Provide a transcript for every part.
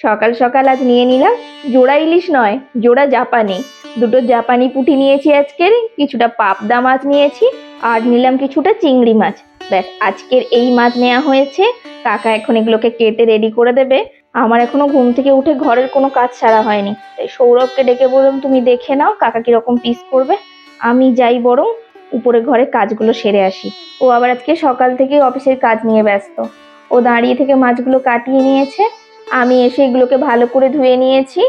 সকাল সকাল আজ নিয়ে নিলাম জোড়া ইলিশ নয়, জোড়া জাপানি। দুটো জাপানি পুঁটি নিয়েছি আজকের, কিছুটা পাবদা মাছ নিয়েছি, আর নিলাম কিছুটা চিংড়ি মাছ। ব্যাস, আজকের এই মাছ নেওয়া হয়েছে। কাকা এখন এগুলোকে কেটে রেডি করে দেবে। আমার এখনো ঘুম থেকে উঠে ঘরের কোনো কাজ সারা হয়নি, তাই সৌরভকে ডেকে বললাম তুমি দেখে নাও কাকা কিরকম পিস করবে, আমি যাই বরং উপরে ঘরে কাজগুলো সেরে আসি। ও আবার আজকে সকাল থেকে অফিসের কাজ নিয়ে ব্যস্ত। ও দাঁড়িয়ে থেকে মাছগুলো কাটিয়ে নিয়েছে, আমি এসে এগুলোকে ভালো করে ধুয়ে নিয়েছি।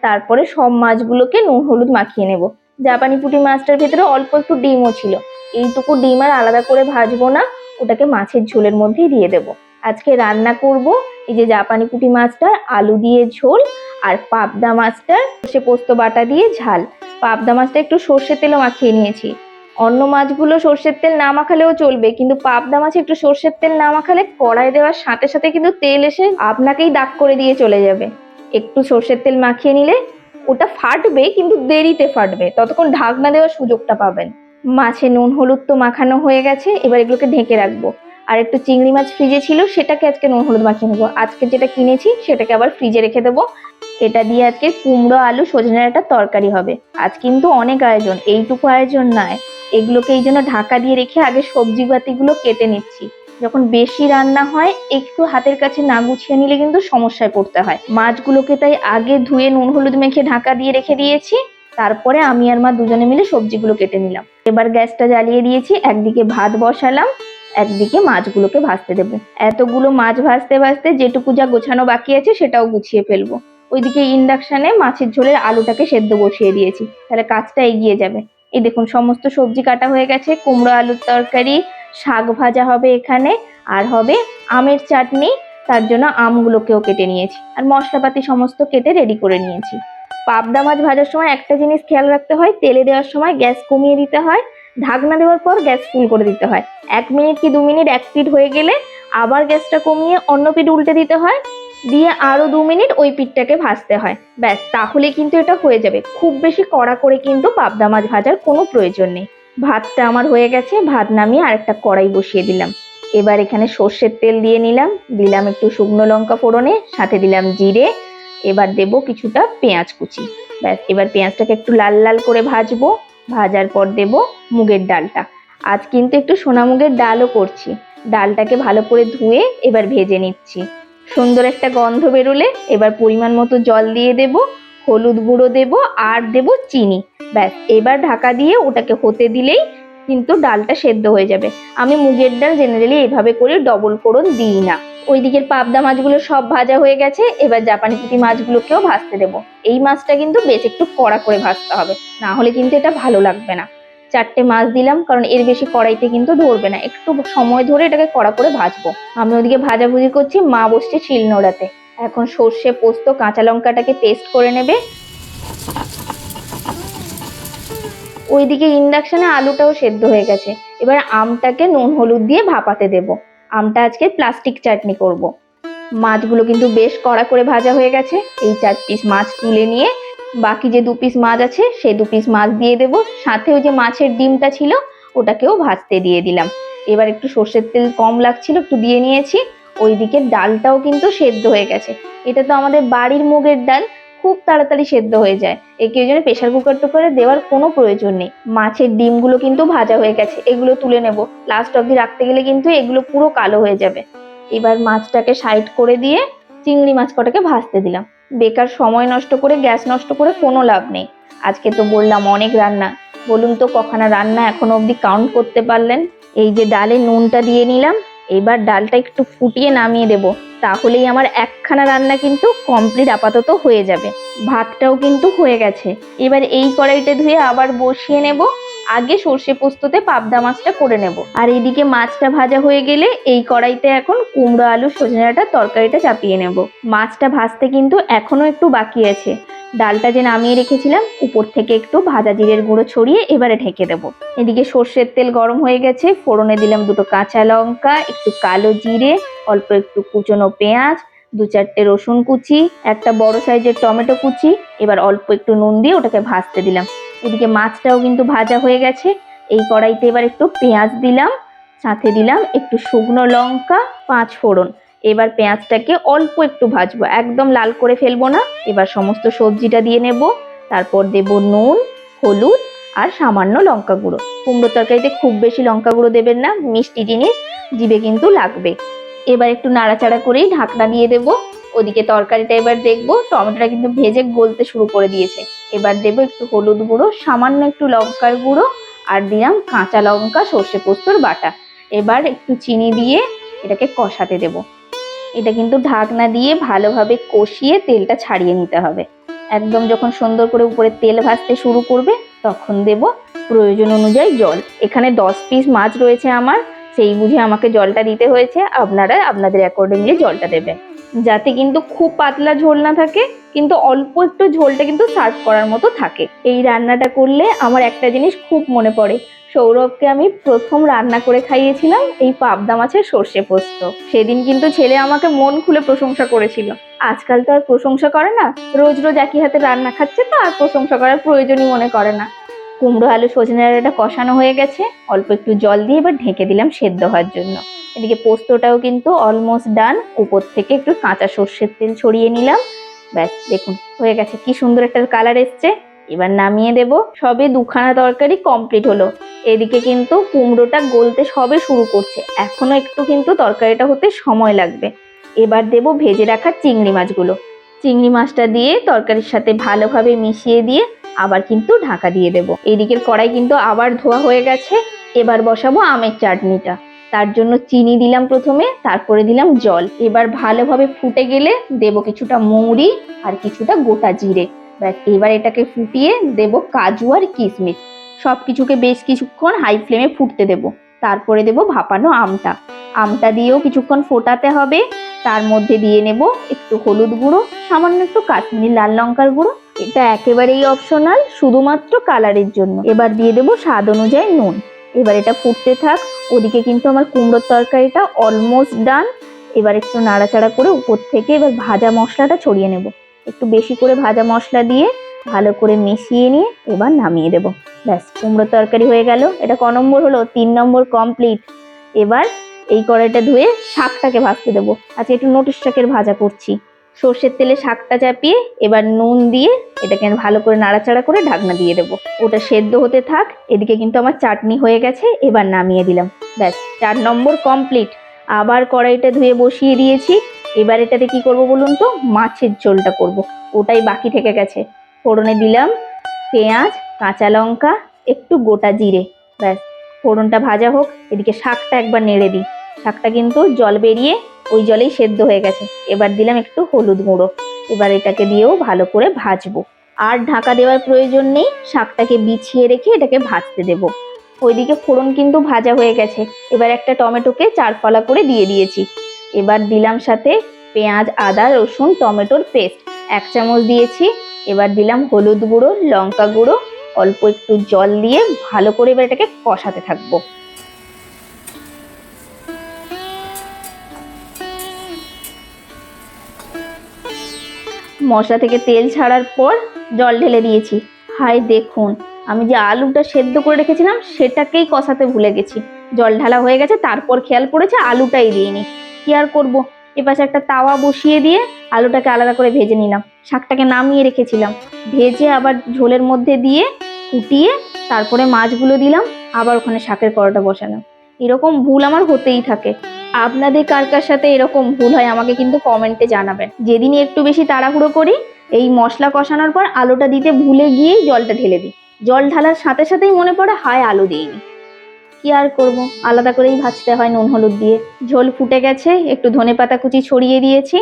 তারপরে সব মাছগুলোকে নুন হলুদ মাখিয়ে নেব। জাপানি পুঁটি মাছটার ভেতরে অল্প একটু ডিমও ছিল, এইটুকু ডিম আর আলাদা করে ভাজবো না, ওটাকে মাছের ঝোলের মধ্যেই দিয়ে দেব। আজকে রান্না করব এই যে জাপানি পুঁটি মাছটার আলু দিয়ে ঝোল, আর পাবদা মাছটার সর্ষে পোস্ত বাটা দিয়ে ঝাল। পাবদা মাছটা একটু সর্ষের তেলও মাখিয়ে নিয়েছি। অন্য মাছগুলো সর্ষের তেল না মাখালেও চলবে, কিন্তু পাবদা মাছে একটু সর্ষের তেল না মাখালে কড়াই দেওয়ার সাথে সাথে কিন্তু তেল এসে আপনাকেই দাগ করে দিয়ে চলে যাবে। একটু সর্ষের তেল মাখিয়ে নিলে ওটা ফাটবে, কিন্তু দেরিতে ফাটবে, ততক্ষণ ঢাকনা দেওয়ার সুযোগটা পাবেন। মাছে নুন হলুদ তো মাখানো হয়ে গেছে, এবার এগুলোকে ঢেকে রাখবো। আর একটু চিংড়ি মাছ ফ্রিজে ছিল, সেটাকে আজকে নুন হলুদ মাখিয়ে নেবো। আজকে যেটা কিনেছি সেটাকে আবার ফ্রিজে রেখে দেবো। এটা দিয়ে আজকে কুমড়ো আলু সজনের একটা তরকারি হবে। আজ কিন্তু অনেক আয়োজন, এইটুকু আয়োজন নয়। এগুলোকে এই জন্য ঢাকা দিয়ে রেখে আগে সবজি পাতিগুলো কেটে নিচ্ছি। যখন বেশি রান্না হয় একটু হাতের কাছে না গুছিয়ে নিলে কিন্তু সমস্যায় পড়তে হয়। মাছগুলোকে তাই আগে ধুয়ে নুন হলুদ মেখে ঢাকা দিয়ে রেখে দিয়েছি। তারপরে আমি আর মা দুজনে মিলে সবজিগুলো কেটে নিলাম। এবার গ্যাসটা জ্বালিয়ে দিয়েছি, একদিকে ভাত বসালাম, একদিকে মাছগুলোকে ভাজতে দেবো। এতগুলো মাছ ভাজতে ভাজতে যেটুকু যা গোছানো বাকি আছে সেটাও গুছিয়ে ফেলবো। ওইদিকে ইন্ডাকশনে মাছের ঝোলের আলুটাকে সেদ্ধ বসিয়ে দিয়েছি, তাহলে কাজটা এগিয়ে যাবে। এই দেখুন সমস্ত সবজি কাটা হয়ে গেছে, কুমড়ো আলুর তরকারি, শাক ভাজা হবে এখানে, আর হবে আমের চাটনি। তার জন্য আমগুলোকেও কেটে নিয়েছি, আর মশলাপাতি সমস্ত কেটে রেডি করে নিয়েছি। পাবদা মাছ ভাজার সময় একটা জিনিস খেয়াল রাখতে হয়, তেলে দেওয়ার সময় গ্যাস কমিয়ে দিতে হয়, ঢাকনা দেওয়ার পর গ্যাস ফুল করে দিতে হয়। 1 মিনিট কি 2 মিনিট এক পিঠ হয়ে গেলে আবার গ্যাসটা কমিয়ে অন্য পিঠ উল্টে দিতে হয়, দিয়ে আরো 2 মিনিট ওই পিঠটাকে ভাজতে হয়। ব্যাস, তাহলে কিন্তু এটা হয়ে যাবে। খুব বেশি কড়া করে কিন্তু পাবদা মাছ ভাজার কোনো প্রয়োজন নেই। ভাতটা আমার হয়ে গেছে, ভাত নামিয়ে আরেকটা কড়াই বসিয়ে দিলাম। এবার এখানে সর্ষের তেল দিয়ে নিলাম, দিলাম একটু শুকনো লঙ্কা ফোড়নে, সাথে দিলাম জিরে। এবার দেব কিছুটা পেঁয়াজ কুচি। ব্যাস, এবার পেঁয়াজটাকে একটু লাল লাল করে ভাজবো। ভাজার পর দেব মুগের ডালটা। আজ কিন্তু একটু সোনা মুগের ডালও করছি। ডালটাকে ভালো করে ধুয়ে এবার ভেজে নিচ্ছি। সুন্দর একটা গন্ধ বেরোলে এবার পরিমাণ মতো জল দিয়ে দেব, হলুদ গুঁড়ো দেব, আর দেব চিনি। ব্যাস, এবার ঢাকা দিয়ে ওটাকে হতে দিলেই কিন্তু ডালটা সেদ্ধ হয়ে যাবে। আমি মুগের ডাল জেনারেলি এভাবে করে ডবল ফোড়ন দিই না। ওই দিকের পাবদা মাছগুলো সব ভাজা হয়ে গেছে, এবার জাপানি পুঁটি মাছগুলোকেও ভাজতে দেবো। এই মাছটা কিন্তু বেশ একটু কড়া করে ভাজতে হবে, না হলে কিন্তু এটা ভালো লাগবে না। 4টে মাছ দিলাম, কারণ এর বেশি কড়াইতে কিন্তু ধরবে না, একটু সময় ধরে এটাকে কড়া করে ভাজবো। আমি ওদিকে ভাজাভুজি করছি, মা বসছে শিলনোড়াতে। এখন সর্ষে পোস্ত কাঁচা লঙ্কাটাকে পেস্ট করে নেবে। ওইদিকে ইন্ডাকশনে আলুটাও সেদ্ধ হয়ে গেছে। এবার আমটাকে নুন হলুদ দিয়ে ভাপাতে দেব। আমটা আজকে প্লাস্টিক চাটনি করব। মাছগুলো কিন্তু বেশ কড়া করে ভাজা হয়ে গেছে। এই 4 পিস মাছ তুলে নিয়ে বাকি যে 2 পিস মাছ আছে সেই 2 পিস মাছ দিয়ে দেব, সাথে ওই যে মাছের ডিমটা ছিল ওটাকেও ভাজতে দিয়ে দিলাম। এবার একটু সর্ষের তেল কম লাগছিল, একটু দিয়ে নিয়েছি। ওইদিকে ডালটাও কিন্তু সেদ্ধ হয়ে গেছে। এটা তো আমাদের বাড়ির মুগের ডাল, খুব তাড়াতাড়ি সেদ্ধ হয়ে যায়। একে ওই জন্য প্রেশার কুকার টুকারে দেওয়ার কোনো প্রয়োজন নেই। মাছের ডিমগুলো কিন্তু ভাজা হয়ে গেছে, এগুলো তুলে নেব। লাস্ট অব্দি রাখতে গেলে কিন্তু এগুলো পুরো কালো হয়ে যাবে। এবার মাছটাকে সাইড করে দিয়ে চিংড়ি মাছ কটাকে ভাজতে দিলাম। বেকার সময় নষ্ট করে গ্যাস নষ্ট করে কোনো লাভ নেই। আজকে তো বললাম অনেক রান্না, বলুন তো কখানা রান্না এখনো অব্দি কাউন্ট করতে পারলেন? এই যে ডালে নুনটা দিয়ে নিলাম, এবার ডালটা একটু ফুটিয়ে নামিয়ে দেব, তাহলেই আমার একখানা রান্না কিন্তু কমপ্লিট আপাতত হয়ে যাবে। ভাতটাও কিন্তু হয়ে গেছে। এবার এই কড়াইটা ধুয়ে আবার বসিয়ে নেব। আগে সর্ষে পোস্ততে পাবদা মাছটা করে নেব, আর এইদিকে মাছটা ভাজা হয়ে গেলে এই কড়াইতে এখন কুমড়ো আলু সজনে ডাঁটার তরকারিটা চাপিয়ে নেব। মাছটা ভাজতে কিন্তু এখনো একটু বাকি আছে। ডালটা যে নামিয়ে রেখেছিলাম উপর থেকে একটু ভাজা জিরের গুঁড়ো ছড়িয়ে এবারে ঢেকে দেবো। এদিকে সর্ষের তেল গরম হয়ে গেছে, ফোড়নে দিলাম 2টো কাঁচা লঙ্কা, একটু কালো জিরে, অল্প একটু কুচনো পেঁয়াজ, 2-4টে রসুন কুচি, একটা বড় সাইজের টমেটো কুচি। এবার অল্প একটু নুন দিয়ে ওটাকে ভাজতে দিলাম। এদিকে মাছটাও কিন্তু ভাজা হয়ে গেছে। এই কড়াইতে এবার একটু পেঁয়াজ দিলাম, সাথে দিলাম একটু শুকনো লঙ্কা, 5 ফোড়ন। এবার পেঁয়াজটাকে অল্প একটু ভাজবো, একদম লাল করে ফেলবো না। এবার সমস্ত সবজিটা দিয়ে নেব, তারপর দেব নুন, হলুদ আর সামান্য লঙ্কা গুঁড়ো। কুমড়ো তরকারিতে খুব বেশি লঙ্কা গুঁড়ো দেবেন না, মিষ্টি জিনিস জিভে কিন্তু লাগবে। এবার একটু নাড়াচাড়া করেই ঢাকনা দিয়ে দেব। ওদিকে তরকারিটা এবার দেখবো টমেটোটা কিন্তু ভেজে গলতে শুরু করে দিয়েছে। এবার দেব একটু হলুদ গুঁড়ো, সামান্য একটু লঙ্কার গুঁড়ো আর দিলাম কাঁচা লঙ্কা সর্ষে পোস্তর বাটা। এবার একটু চিনি দিয়ে এটাকে কষাতে দেব। এটা কিন্তু ঢাকনা দিয়ে ভালোভাবে কষিয়ে তেলটা ছাড়িয়ে নিতে হবে। একদম যখন সুন্দর করে উপরে তেল ভাসতে শুরু করবে তখন দেব প্রয়োজন অনুযায়ী জল। এখানে 10 পিস মাছ রয়েছে আমার, সেই বুঝে আমাকে জলটা দিতে হয়েছে। আপনারা আপনাদের অ্যাকর্ডিংলি জলটা দেবেন, যাতে কিন্তু খুব পাতলা ঝোল না থাকে, কিন্তু অল্প একটু ঝোলটা কিন্তু সার্ভ করার মতো থাকে। এই রান্নাটা করলে আমার একটা জিনিস খুব মনে পড়ে, সৌরভকে আমি প্রথম রান্না করে খাইয়েছিলাম এই পাবদা মাছের সর্ষে পোস্ত। সেদিন কিন্তু ছেলে আমাকে মন খুলে প্রশংসা করেছিল। আজকাল তো আর প্রশংসা করে না, রোজ রোজ একই হাতে রান্না খাচ্ছে তো আর প্রশংসা করার প্রয়োজনই মনে করে না। কুমড়ো আলু সজনে ডাঁটাটা কষানো হয়ে গেছে, অল্প একটু জল দিয়ে এবার ঢেকে দিলাম সেদ্ধ হওয়ার জন্য। এদিকে পোস্তটাও কিন্তু অলমোস্ট ডান, উপর থেকে একটু কাঁচা সর্ষের তেল ছড়িয়ে নিলাম। ব্যাস দেখুন হয়ে গেছে, কি সুন্দর একটা কালার এসছে। এবার নামিয়ে দেব। সবে দুখানা তরকারি কমপ্লিট হলো। এদিকে কিন্তু কুমড়োটা গলতে সবে শুরু করছে, এখনো একটু কিন্তু তরকারিটা হতে সময় লাগবে। এবার দেব ভেজে রাখা চিংড়ি মাছগুলো। চিংড়ি মাছটা দিয়ে তরকারির সাথে ভালোভাবে মিশিয়ে দিয়ে আবার কিন্তু ঢাকা দিয়ে দেব। এদিকের কড়াই কিন্তু আবার ধোয়া হয়ে গেছে। এবার বসাবো আমের চাটনিটা। তার জন্য চিনি দিলাম প্রথমে, তারপরে দিলাম জল। এবার ভালোভাবে ফুটে গেলে দেব কিছুটা মৌরি আর কিছুটা গোটা জিরে। ব্যাস এবার এটাকে ফুটিয়ে দেব কাজু আর কিশমিশ। সবকিছুকে বেশ কিছুক্ষণ হাই ফ্লেমে ফুটতে দেব। তারপরে দেব ভাপানো আমটা। আমটা দিয়েও কিছুক্ষণ ফোটাতে হবে। তার মধ্যে দিয়ে নেব একটু হলুদ গুঁড়ো, সামান্য একটু কাশ্মীরি লাল লঙ্কার গুঁড়ো। এটা একেবারেই অপশনাল, শুধুমাত্র কালারের জন্য। এবার দিয়ে দেব স্বাদ অনুযায়ী নুন। এবার এটা ফুটতে থাক। ওদিকে কিন্তু আমার কুমড়োর তরকারিটা অলমোস্ট ডান। এবার একটু নাড়াচাড়া করে উপর থেকে এবার ভাজা মশলাটা ছড়িয়ে নেব। একটু বেশি করে ভাজা মশলা দিয়ে ভালো করে মিশিয়ে নিয়ে এবার নামিয়ে দেব। ব্যাস কুমড়োর তরকারি হয়ে গেল। এটা ক নম্বর হলো? 3 নম্বর কমপ্লিট। এবার এই কড়াইটা ধুয়ে শাকটাকে ভাজতে দেবো। আচ্ছা একটু নোটিস শাকের ভাজা করছি। সর্ষের তেলে শাকটা চাপিয়ে এবার নুন দিয়ে এটাকে ভালো করে নাড়াচাড়া করে ঢাকনা দিয়ে দেবো। ওটা সেদ্ধ হতে থাক। এদিকে কিন্তু আমার চাটনি হয়ে গেছে, এবার নামিয়ে দিলাম। ব্যাস 4 নম্বর কমপ্লিট। আবার কড়াইটা ধুয়ে বসিয়ে দিয়েছি। এবার এটাতে কি করব বলুন তো? মাছের ঝোলটা করব, ওটাই বাকি থেকে গেছে। ফোড়নে দিলাম পেঁয়াজ, কাঁচা লঙ্কা, একটু গোটা জিরে। ব্যাস ফোড়নটা ভাজা হোক, এদিকে শাকটা একবার নেড়ে দিই। শাকটা কিন্তু জল বেরিয়ে ওই জলেই সেদ্ধ হয়ে গেছে। এবার দিলাম একটু হলুদ গুঁড়ো। এবার এটাকে দিয়েও ভালো করে ভাজবো। আর ঢাকা দেওয়ার প্রয়োজন নেই, শাকটাকে বিছিয়ে রেখে এটাকে ভাজতে দেব। ওইদিকে ফোড়ন কিন্তু ভাজা হয়ে গেছে। এবার একটা টমেটোকে 4 ফালা করে দিয়ে দিয়েছি। এবার দিলাম সাথে পেঁয়াজ, আদা, রসুন, টমেটোর পেস্ট 1 চামচ দিয়েছি। এবার দিলাম হলুদ গুঁড়ো, লঙ্কা গুঁড়ো, অল্প একটু জল দিয়ে ভালো করে এবার এটাকে কষাতে থাকবো। মশলা থেকে তেল ছাড়ার পর জল ঢেলে দিয়েছি। হাই দেখুন, আমি যে আলুটা সেদ্ধ করে রেখেছিলাম সেটাকেই কষাতে ভুলে গেছি। জল ঢালা হয়ে গেছে, তারপর খেয়াল পড়েছে আলুটাই দিইনি। কি আর করবো, এপাশে একটা তাওয়া বসিয়ে দিয়ে আলুটাকে আলাদা করে ভেজে নিলাম। শাকটাকে নামিয়ে রেখেছিলাম, ভেজে আবার ঝোলের মধ্যে দিয়ে ফুটিয়ে তারপরে মাছগুলো দিলাম। আবার ওখানে শাকের কড়াটা বসালাম। এরকম ভুল আমার হতেই থাকে। আপনাদের কার কার সাথে এরকম ভুল হয় আমাকে কিন্তু কমেন্টে জানাবেন। যেদিনই একটু বেশি তাড়াহুড়ো করি, এই মশলা কষানোর পর আলুটা দিতে ভুলে গিয়েই জলটা ঢেলে দিই। জল ঢালার সাথে সাথেই মনে পড়ে হায় আলু দিইনি। কি আর করব, আলাদা করেই ভাজতে হয় নুন হলুদ দিয়ে। ঝোল ফুটে গেছে, একটু ধনেপাতা কুচি ছড়িয়ে দিয়েছি।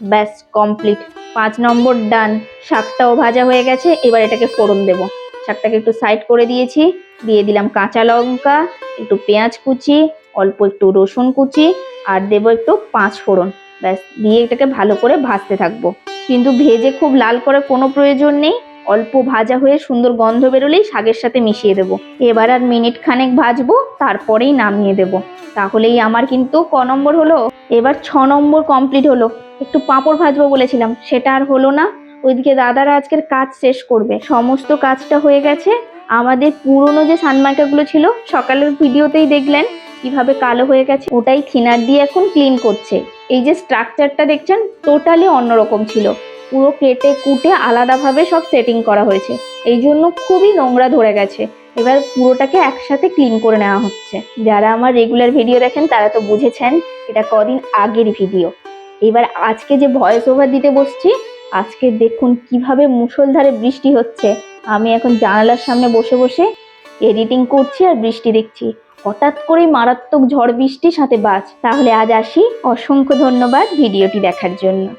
ব্যাস কমপ্লিট। 5 নম্বর ডান। শাকটাও ভাজা হয়ে গেছে। এবার এটাকে ফোড়ন দেব। শাকটাকে একটু সাইড করে দিয়েছি, দিয়ে দিলাম কাঁচা লঙ্কা, একটু পেঁয়াজ কুচি, অল্প একটু রসুন কুচি আর দেবো একটু 5 ফোড়ন। ব্যাস দিয়ে এটাকে ভালো করে ভাজতে থাকবো। কিন্তু ভেজে খুব লাল করার কোনো প্রয়োজন নেই, অল্প ভাজা হয়ে সুন্দর গন্ধ বেরোলেই শাকের সাথে মিশিয়ে দেবো। এবার আর মিনিট খানেক ভাজবো, তারপরেই নামিয়ে দেবো। তাহলেই আমার কিন্তু ক নম্বর হলো? এবার 6 নম্বর কমপ্লিট হলো। একটু পাঁপড় ভাজবো বলেছিলাম, সেটা আর হলো না। ওইদিকে দাদারা আজকের কাজ শেষ করবে, সমস্ত কাজটা হয়ে গেছে। আমাদের পুরনো যে সানমাইকাগুলো ছিল, সকালের ভিডিওতেই দেখলেন কিভাবে কালো হয়ে গেছে, ওটাই থিনার দিয়ে এখন ক্লিন করছে। এই যে স্ট্রাকচারটা দেখছেন টোটালি অন্যরকম ছিল, পুরো কেটে কুটে আলাদাভাবে সব সেটিং করা হয়েছে, এই জন্য খুবই নোংরা ধরে গেছে। এবার পুরোটাকে একসাথে ক্লিন করে নেওয়া হচ্ছে। যারা আমার রেগুলার ভিডিও দেখেন তারা তো বুঝেছেন এটা কদিন আগের ভিডিও। এবার আজকে যে ভয়েস ওভার দিতে বসছি, আজকে দেখুন কিভাবে মুষলধারে বৃষ্টি হচ্ছে। আমি এখন জানালার সামনে বসে বসে এডিটিং করছি আর বৃষ্টি দেখছি। হঠাৎ করেই মারাত্মক ঝড় বৃষ্টির সাথে বাজ। তাহলে আজ আসি, অসংখ্য ধন্যবাদ ভিডিওটি দেখার জন্য।